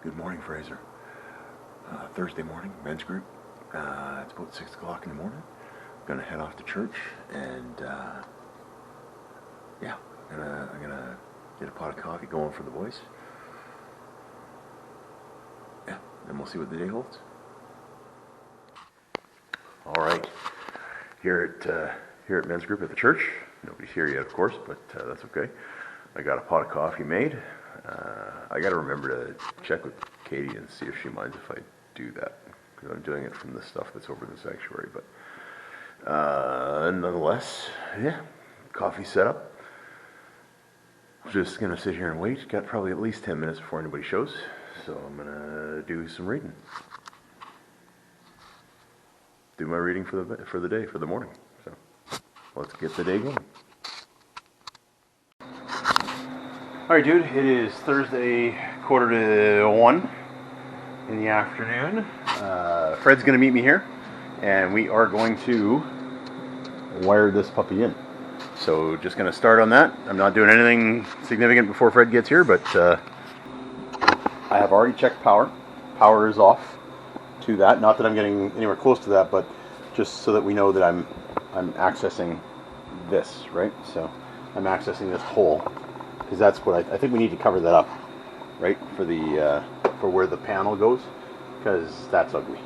Good morning, Fraser. Thursday morning, men's group. It's about 6 o'clock in the morning. I'm gonna head off to church, and yeah, I'm gonna get a pot of coffee going for the boys. Yeah, and we'll see what the day holds. All right, here at men's group at the church. Nobody's here yet, of course, but that's okay. I got a pot of coffee made. I got to remember to check with Katie and see if she minds if I do that, because I'm doing it from the stuff that's over in the sanctuary. But nonetheless, yeah, coffee set up. Just gonna sit here and wait. Got probably at least 10 minutes before anybody shows, so I'm gonna do some reading. Do my reading for the day, for the morning. So let's get the day going. All right, dude, it is Thursday, 1:15 in the afternoon. Fred's going to meet me here, and we are going to wire this puppy in. So just going to start on that. I'm not doing anything significant before Fred gets here, but I have already checked power. Power is off to that. Not that I'm getting anywhere close to that, but just so that we know that I'm accessing this, right? So I'm accessing this hole. Because that's what I think we need to cover that up, right, for the for where the panel goes, because that's ugly.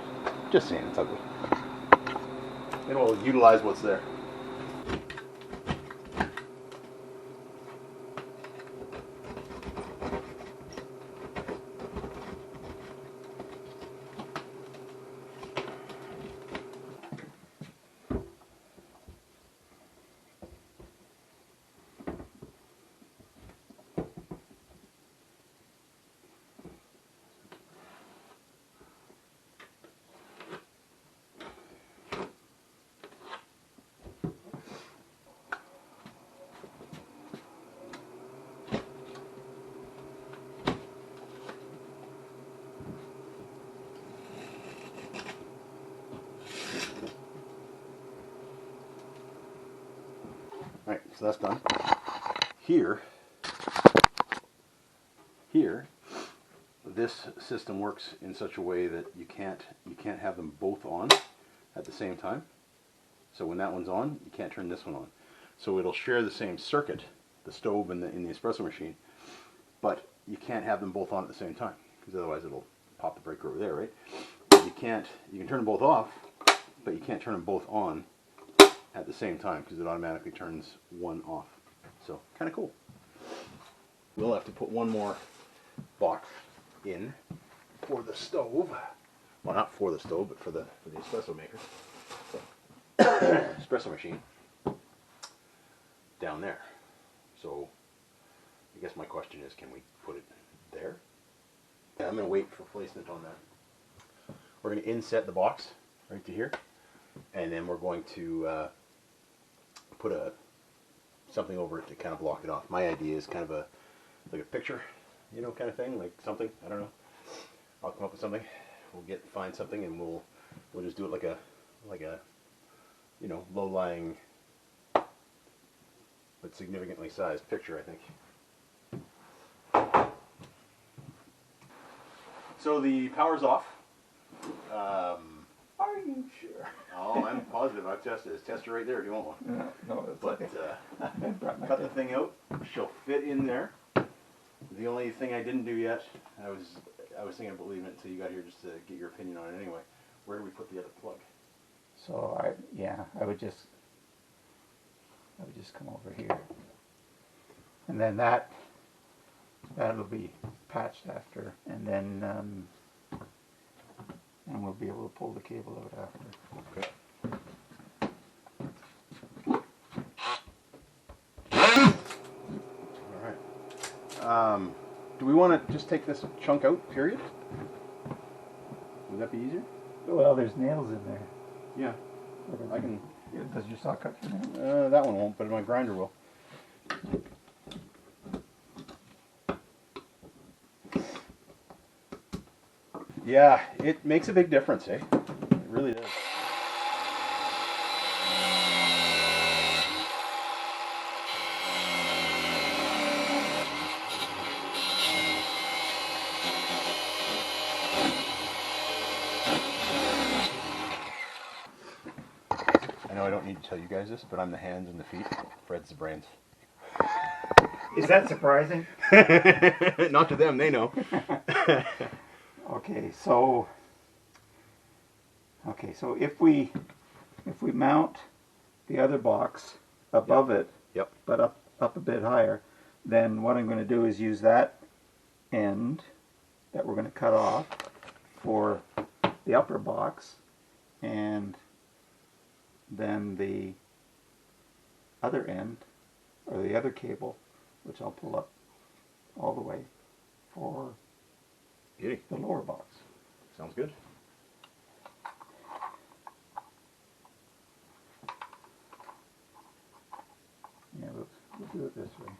Just saying, it's ugly. And we'll utilize what's there. Alright, so that's done. Here, this system works in such a way that you can't have them both on at the same time. So when that one's on, you can't turn this one on. So it'll share the same circuit, the stove and in the espresso machine, but you can't have them both on at the same time, because otherwise it'll pop the breaker over there, right? You can turn them both off, but you can't turn them both on at the same time, because it automatically turns one off. So kind of cool. We'll have to put one more box in for the stove. Well, not for the stove, but for the espresso maker. Espresso machine down there. So I guess my question is, can we put it there? Yeah, I'm going to wait for placement on that. We're going to inset the box right to here, and then we're going to put something over it to kind of block it off. My idea is kind of like a picture, kind of thing, like something. I don't know. I'll come up with something. We'll find something, and we'll just do it like a low-lying but significantly sized picture, I think. So the power's off. Are you sure? Oh, I'm positive. I've tested it. It's tested right there if you want one. No, it's But okay. cut the thing out. She'll fit in there. The only thing I didn't do yet, I was thinking about leaving it until you got here just to get your opinion on it anyway. Where do we put the other plug? So I would just come over here, and then that'll be patched after, and then and we'll be able to pull the cable out after. Okay. All right. Do we want to just take this chunk out, period? Would that be easier? Well, there's nails in there. Yeah. I can. Does your saw cut your nails? That one won't, but my grinder will. Yeah, it makes a big difference, eh? It really does. know I don't need to tell you guys this, but I'm the hands and the feet. Fred's the brains. Is that surprising? Not to them, they know. Okay, so if we mount the other box above it, Yep. but up a bit higher, then what I'm going to do is use that end that we're going to cut off for the upper box, and then the other end, or the other cable, which I'll pull up all the way for Beauty. the lower box. Sounds good. Yeah, we'll do it this way.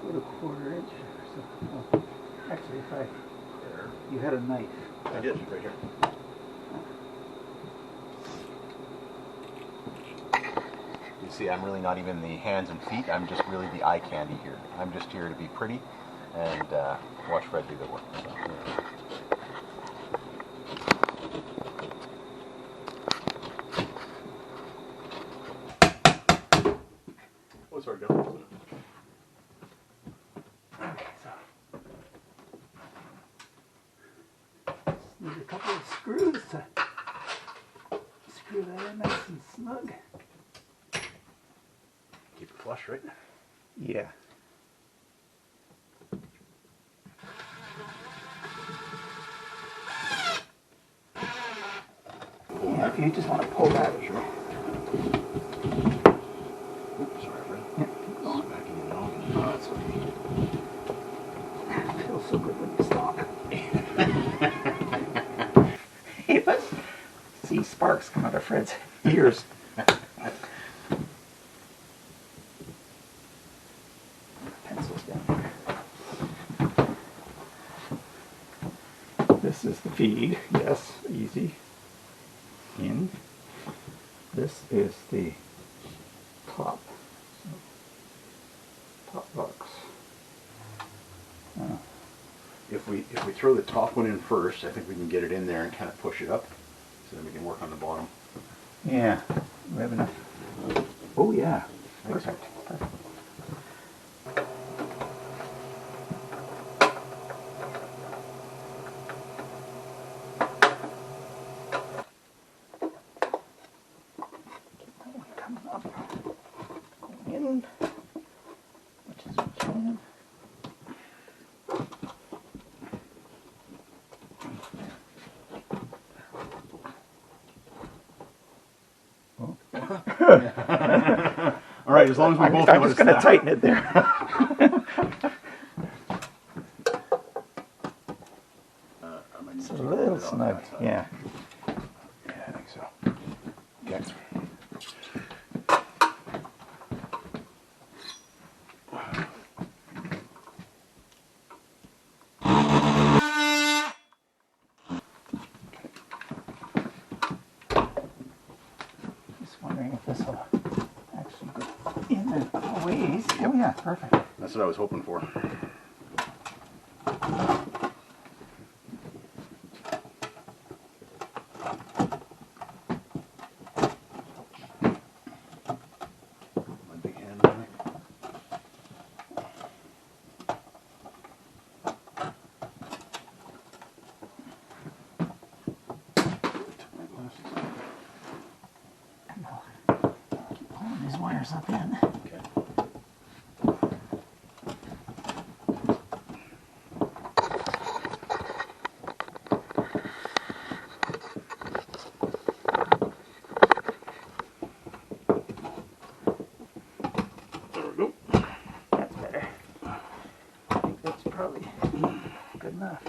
Put a 1/4 inch or so. Oh, actually, you had a knife. I did, right here. You see, I'm really not even the hands and feet. I'm just really the eye candy here. I'm just here to be pretty and watch Fred do the work. So, yeah. Oh, sorry, go. Need a couple of screws to screw that in nice and snug. Keep it flush, right? Yeah. Yeah, if you just want to pull that. Sure. Oops, sorry, Fred. Yeah, keep going. Smacking you down. Oh, that's okay. It feels so good when you stop. Hey, but see sparks come out of Fred's ears. Pencils down there. This is the feed. Yes, easy. In. This is the top. So, top box. If we throw the top one in first, I think we can get it in there and kind of push it up, so then we can work on the bottom. Yeah, we have enough. Oh yeah, perfect. Perfect. That one coming up, going in, which is what you can. All right, as long as we both I'm just going to tighten it there. It's a little snug, yeah. Yeah, I think so. Okay. Just wondering if this will actually go in and a ways. Oh yeah, perfect. That's what I was hoping for. My big hand on it. Took my glasses off. Keep pulling these wires up in. Okay. There we go. That's better. I think that's probably good enough.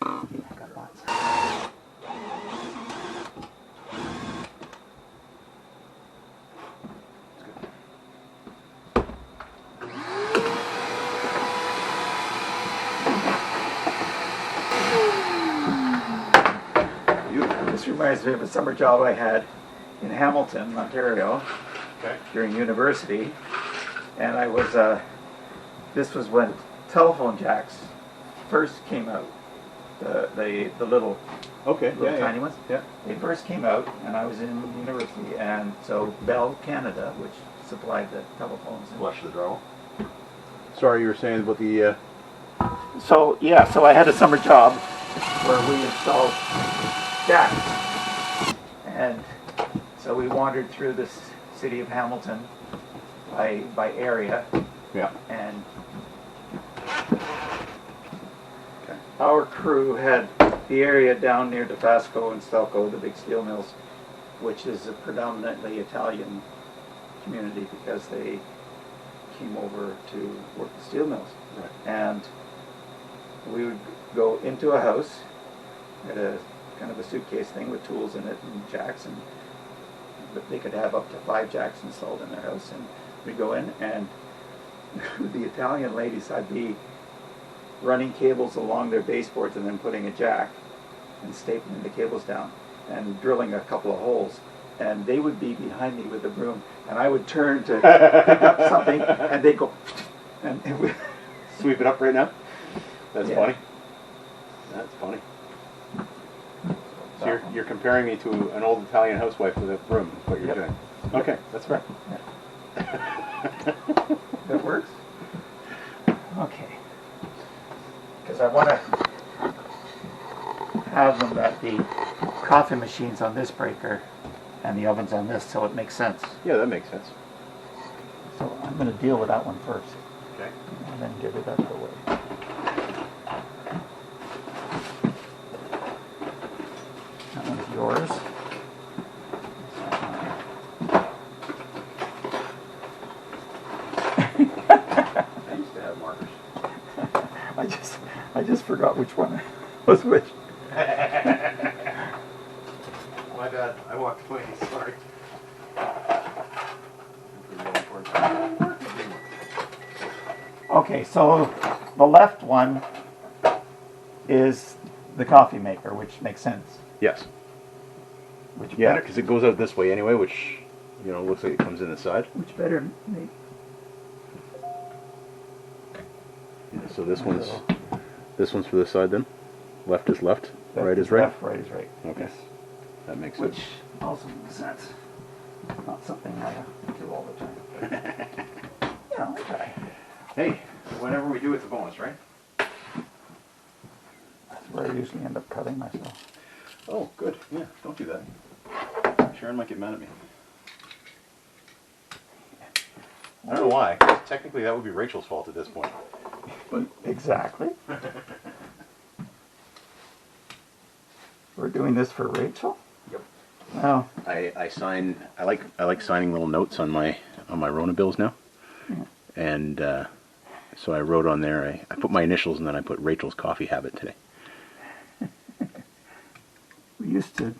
I got lots. reminds me of a summer job I had in Hamilton, Ontario, during university, and I was. This was when telephone jacks first came out. The little tiny ones. Yeah. They first came out, and I was in university, and so Bell Canada, which supplied the telephones. Flush the draw. Sorry, you were saying about the. So I had a summer job where we installed jacks, and so we wandered through this city of Hamilton by area. Yeah. And our crew had the area down near Dofasco and Stelco, the big steel mills, which is a predominantly Italian community because they came over to work the steel mills. Right. And we would go into a house, had a kind of a suitcase thing with tools in it and jacks, and they could have up to 5 jacks installed in their house, and we'd go in, and the Italian ladies, I'd be running cables along their baseboards and then putting a jack and stapling the cables down and drilling a couple of holes, and they would be behind me with a broom, and I would turn to pick up something, and they'd go and it would Sweep it up right now? That's funny. That's funny. So you're comparing me to an old Italian housewife with a broom, is what you're doing. Okay, that's fair. That works? Okay. Because I want to have them that the coffee machine's on this breaker and the oven's on this, so it makes sense. Yeah, that makes sense. So I'm going to deal with that one first. Okay. And then get it out of the way. That one's yours. I used to have markers. I just forgot which one was which. My bad. I walked away. Sorry. Okay, so the left one is the coffee maker, which makes sense. Yes. Which Yeah, better, because it goes out this way anyway, which, you know, looks like it comes in the side. which better make Yeah, so this one's for this side then? Left is left, right is right? left, right is right. Okay. Yes. That makes sense. Which also makes sense. Not something I do all the time. But, you know, I try. Hey, whenever we do, it's a bonus, right? That's where I usually end up cutting myself. Oh, good. Yeah, don't do that. Sharon might get mad at me. I don't know why. Technically, that would be Rachel's fault at this point. But Exactly. We're doing this for Rachel? Yep. Well, I like signing little notes on my Rona bills now, and so I wrote on there. I put my initials and then I put Rachel's coffee habit today. we used to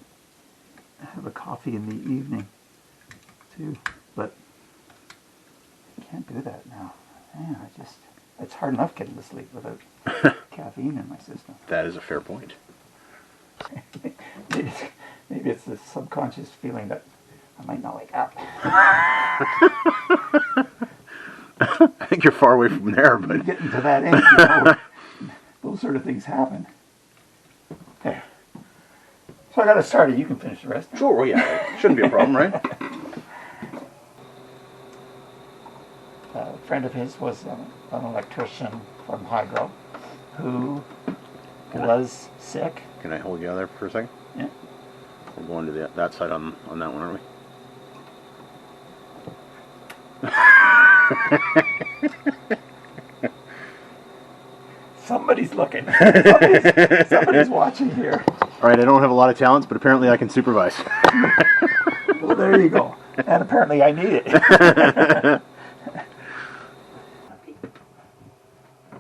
have a coffee in the evening, too, but I can't do that now. Man, it's hard enough getting to sleep without caffeine in my system. That is a fair point. Maybe it's the subconscious feeling that I might not wake up. I think you're far away from there, but Getting to that age, you know, those sort of things happen. There. So I got to start it. You can finish the rest. sure, well, yeah, it shouldn't be a problem, right? A friend of his was an electrician from Hydro who was sick. Can I hold you out there for a second? Yeah. We're going to that side on that one, aren't we? Somebody's looking. Somebody's watching here. All right, I don't have a lot of talents, but apparently I can supervise. Well, there you go. And apparently I need it.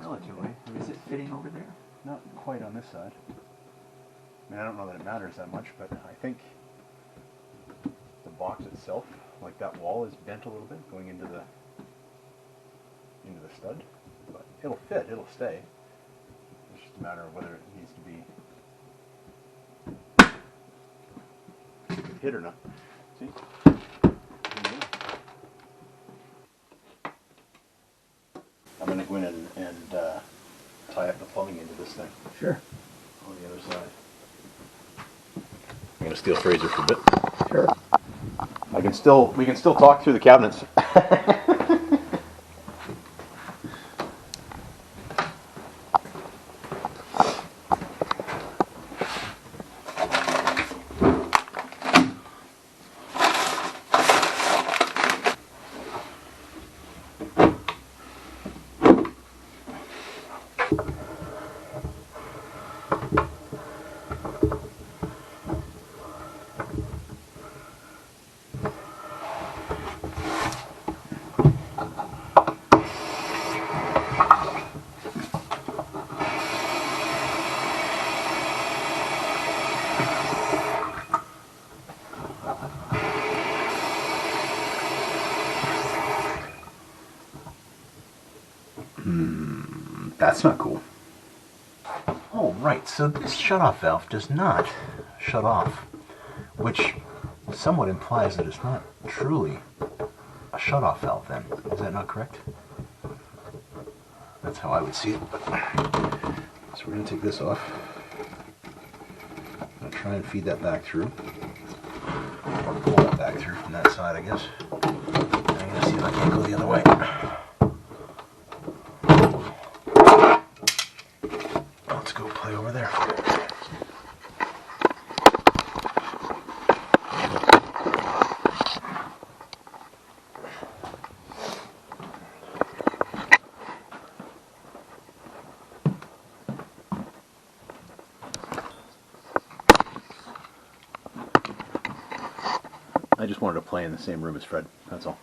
Relatively. Is it fitting over there? Not quite on this side. I mean, I don't know that it matters that much, but I think the box itself, like that wall, is bent a little bit going into the stud. But it'll fit. It'll stay. It's just a matter of whether it needs to be hit or not. See? I'm going to go in and tie up the plumbing into this thing. Sure. On the other side. I'm going to steal Fraser for a bit. Sure. We can still talk through the cabinets. That's not cool. Oh, right, so this shutoff valve does not shut off, which somewhat implies that it's not truly a shutoff valve then. Is that not correct? That's how I would see it. So we're going to take this off. I'm going to try and feed that back through. Or pull that back through from that side, I guess. I'm going to see if I can't go the other way. Let's go play over there. I just wanted to play in the same room as Fred, that's all.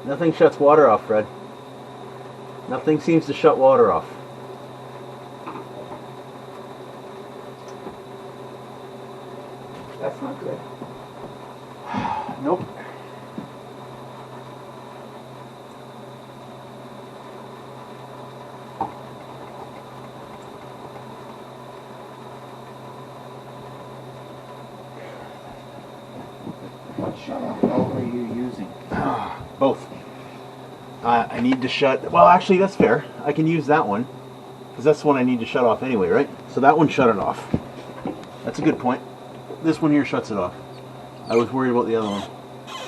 Nothing shuts water off, Fred. Nothing seems to shut water off. That's not good. Nope. What shutoff valve are you using? Both. I need to shut... Well, actually, that's fair. I can use that one. Because that's the one I need to shut off anyway, right? So that one shut it off. That's a good point. This one here shuts it off. I was worried about the other one.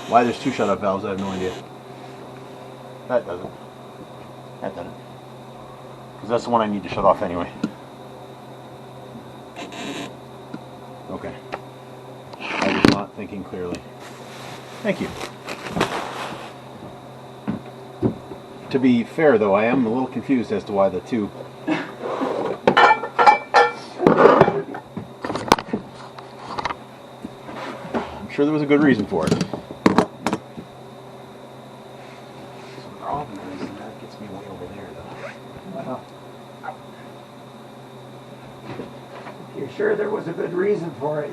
Why there's two shut-off valves, I have no idea. That doesn't. That doesn't. Because that's the one I need to shut off anyway. Okay. I was not thinking clearly. Thank you. To be fair, though, I am a little confused as to why the two. I'm sure there was a good reason for it. So the problem is that gets me way over there, though. Well, if you're sure there was a good reason for it,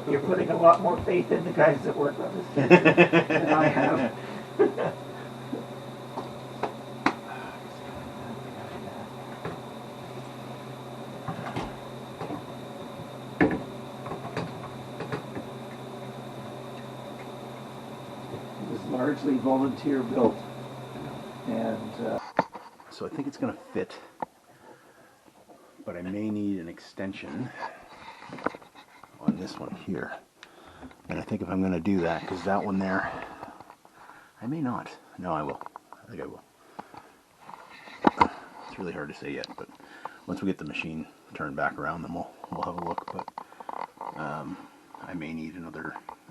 you're putting a lot more faith in the guys that work on this than I have. It was largely volunteer built, and So I think it's going to fit, but I may need an extension on this one here. And I think if I'm going to do that, because that one there, I may not. No, I will. I think I will. It's really hard to say yet, but once we get the machine turned back around, then we'll have a look. But I may need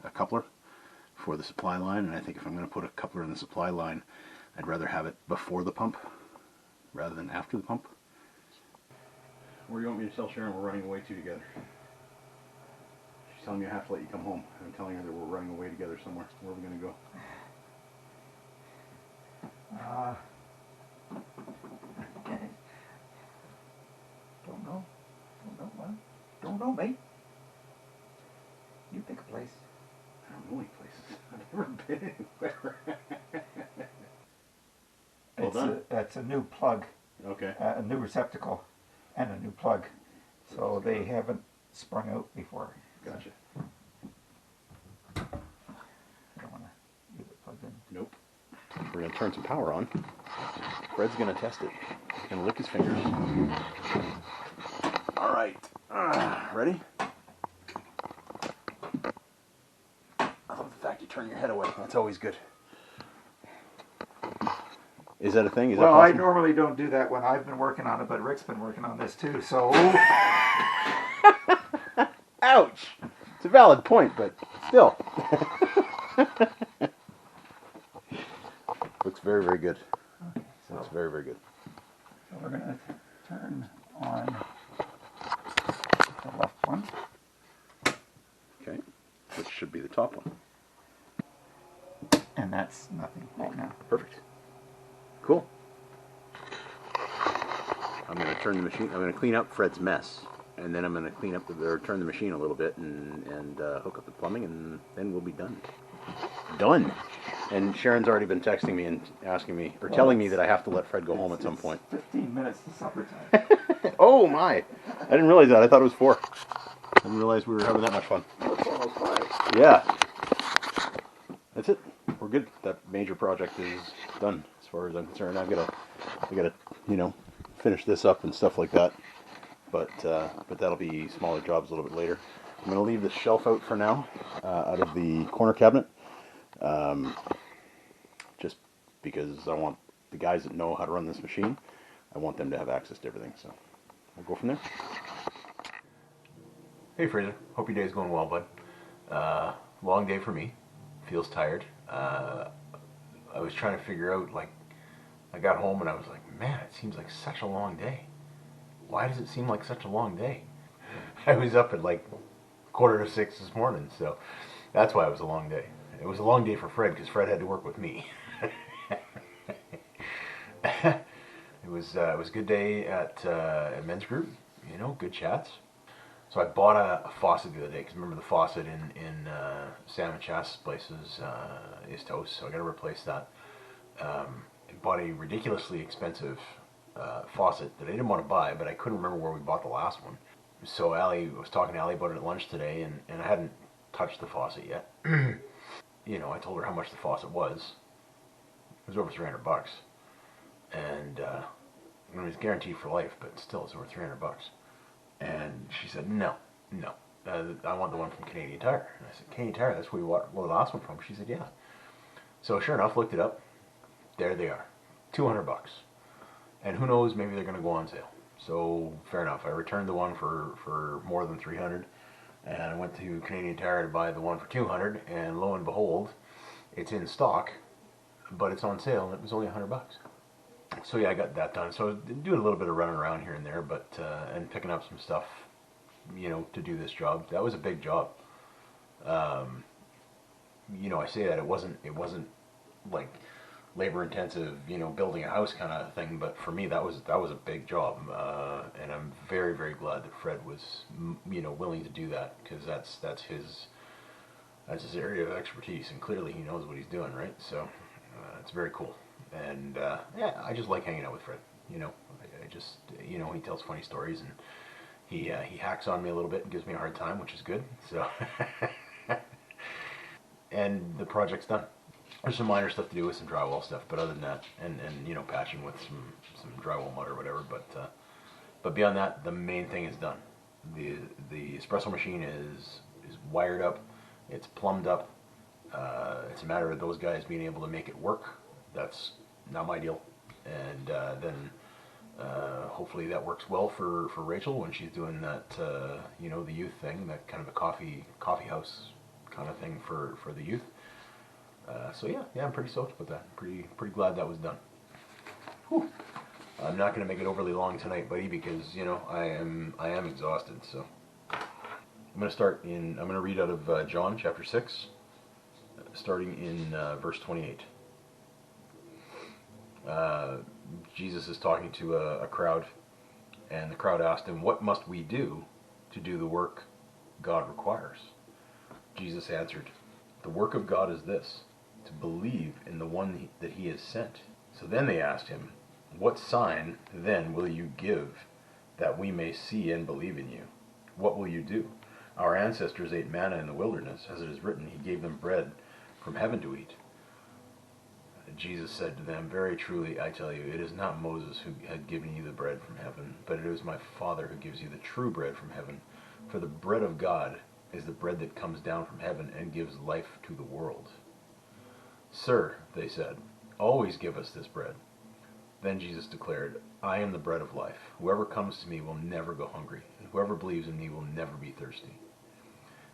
a coupler for the supply line, and I think if I'm going to put a coupler in the supply line, I'd rather have it before the pump rather than after the pump. Where do you want me to tell Sharon we're running away to together? She's telling me I have to let you come home. I'm telling her that we're running away together somewhere. Where are we going to go? Don't know, mate. You pick a place. I don't know any places. I've never been anywhere. Well done. That's a new plug, Okay. a new receptacle, and a new plug. So they haven't sprung out before. Gotcha. I don't want to leave it plugged in. Nope. We're going to turn some power on. Fred's going to test it. He's going to lick his fingers. All right. Ready? I love the fact you turn your head away. That's always good. Is that a thing? Is that Well, I possible? normally don't do that when I've been working on it, but Rick's been working on this too, so... Ouch! It's a valid point, but still. Looks very, very good. Okay, so, Looks very, very good. so we're going to turn on the left one. Okay. Which should be the top one. And that's nothing right now. Perfect. Cool. I'm going to turn the machine. I'm going to clean up Fred's mess, and then I'm going to clean up or turn the machine a little bit and hook up the plumbing, and then we'll be done. Done. And Sharon's already been texting me and asking me or telling me that I have to let Fred go home at some point. 15 minutes to supper time. Oh my! I didn't realize that. I thought it was 4. I didn't realize we were having that much fun. It's almost 5. Yeah. That's it. We're good. That major project is done as far as I'm concerned. I gotta, finish this up and stuff like that. But that'll be smaller jobs a little bit later. I'm gonna leave the shelf out for now, out of the corner cabinet, just because I want the guys that know how to run this machine. I want them to have access to everything. So we'll go from there. Hey Fraser, hope your day's going well, bud. Long day for me. Feels tired. I was trying to figure out, I got home and I was like, man, it seems like such a long day. Why does it seem like such a long day? I was up at 5:45 this morning, so that's why it was a long day. It was a long day for Fred because Fred had to work with me. It was a good day at men's group. Good chats. So I bought a faucet the other day, because remember the faucet in Sam and Chas' place is toast, so I got to replace that. I bought a ridiculously expensive faucet that I didn't want to buy, but I couldn't remember where we bought the last one. So I was talking to Allie about it at lunch today, and I hadn't touched the faucet yet. I told her how much the faucet was. It was over $300, and it was guaranteed for life, but still, it's over $300. And she said, no, I want the one from Canadian Tire. And I said, Canadian Tire, that's where you bought the last one from? She said, yeah. So sure enough, looked it up. There they are, 200 bucks. And who knows, maybe they're going to go on sale. So fair enough. I returned the one for more than 300, and I went to Canadian Tire to buy the one for 200, and lo and behold, it's in stock, but it's on sale, and it was only 100 bucks. So yeah, I got that done. So I was doing a little bit of running around here and there, but and picking up some stuff, to do this job. That was a big job. I say that it wasn't like labor intensive, building a house kind of thing, but for me that was a big job, and I'm very, very glad that Fred was willing to do that, because that's his area of expertise, and clearly he knows what he's doing, right? So it's very cool, and yeah, I just like hanging out with Fred. I just he tells funny stories, and he hacks on me a little bit and gives me a hard time, which is good. So and the project's done. There's some minor stuff to do with some drywall stuff, but other than that, and patching with some drywall mud or whatever. But beyond that, the main thing is done. The espresso machine is wired up. It's plumbed up. It's a matter of those guys being able to make it work. That's not my deal. And then hopefully that works well for Rachel when she's doing that, the youth thing, that kind of a coffee house kind of thing for the youth. So yeah, I'm pretty stoked about that. Pretty glad that was done. Whew. I'm not going to make it overly long tonight, buddy, because I am exhausted. So I'm going to read out of John chapter 6, starting in verse 28. Jesus is talking to a crowd, and the crowd asked him, "What must we do to do the work God requires?" Jesus answered, "The work of God is this, to believe in the one that he has sent." So then they asked him, "What sign then will you give, that we may see and believe in you? What will you do? Our ancestors ate manna in the wilderness, as it is written, he gave them bread from heaven to eat." Jesus said to them, "Very truly I tell you, it is not Moses who had given you the bread from heaven, but it is my Father who gives you the true bread from heaven. For the bread of God is the bread that comes down from heaven and gives life to the world." "Sir," they said, "always give us this bread." Then Jesus declared, "I am the bread of life. Whoever comes to me will never go hungry, and whoever believes in me will never be thirsty.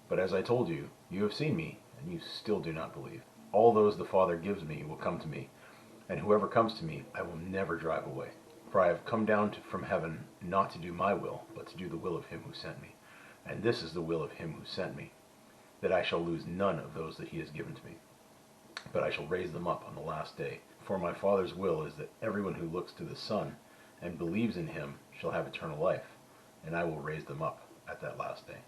But as I told you, you have seen me, and you still do not believe. All those the Father gives me will come to me, and whoever comes to me I will never drive away. For I have come down from heaven not to do my will, but to do the will of him who sent me. And this is the will of him who sent me, that I shall lose none of those that he has given to me, but I shall raise them up on the last day. For my Father's will is that everyone who looks to the Son and believes in him shall have eternal life, and I will raise them up at that last day."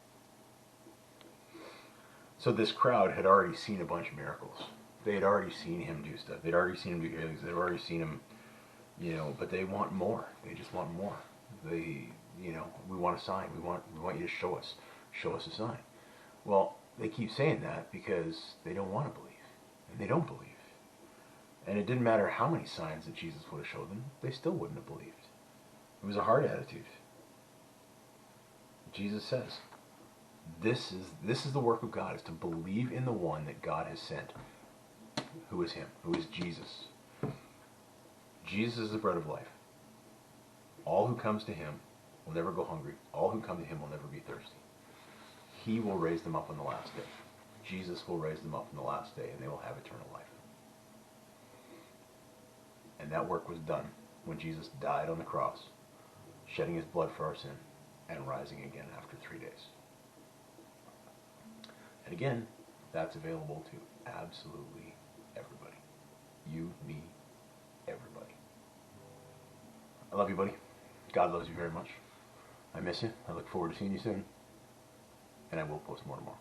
So this crowd had already seen a bunch of miracles. They had already seen him do stuff. They'd already seen him do healings. They'd already seen him, but they want more. They just want more. We want a sign. We want you to show us a sign. Well, they keep saying that because they don't want to believe, and they don't believe. And it didn't matter how many signs that Jesus would have showed them, they still wouldn't have believed. It was a hard attitude. Jesus says, This is the work of God, is to believe in the one that God has sent, who is him, who is Jesus. Jesus is the bread of life. All who comes to him will never go hungry. All who come to him will never be thirsty. He will raise them up on the last day. Jesus will raise them up on the last day, and they will have eternal life. And that work was done when Jesus died on the cross, shedding his blood for our sin, and rising again after 3 days. And again, that's available to absolutely everybody. You, me, everybody. I love you, buddy. God loves you very much. I miss you. I look forward to seeing you soon. And I will post more tomorrow.